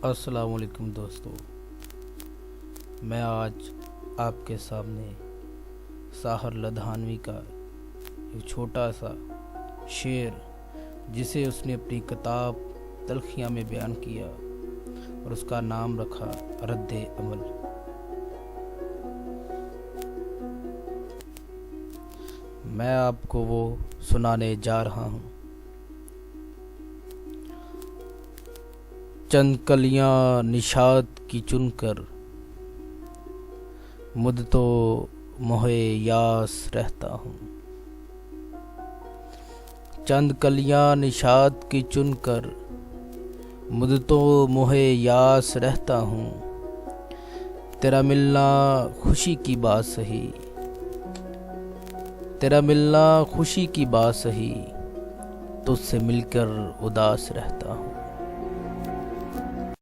السلام علیکم دوستو، میں آج آپ کے سامنے ساحر لدھانوی کا ایک چھوٹا سا شعر جسے اس نے اپنی کتاب تلخیاں میں بیان کیا اور اس کا نام رکھا رد عمل۔ میں آپ کو وہ سنانے جا رہا ہوں۔ چند کلیاں نشاط کی چن کر مدتو موہے یاس رہتا ہوں۔ چند کلیاں نشاط کی چن کر مدتو موہے یاس رہتا ہوں۔ تیرا ملنا خوشی کی بات سہی، تیرا ملنا خوشی کی بات سہی، تجھ سے مل کر اداس رہتا ہوں۔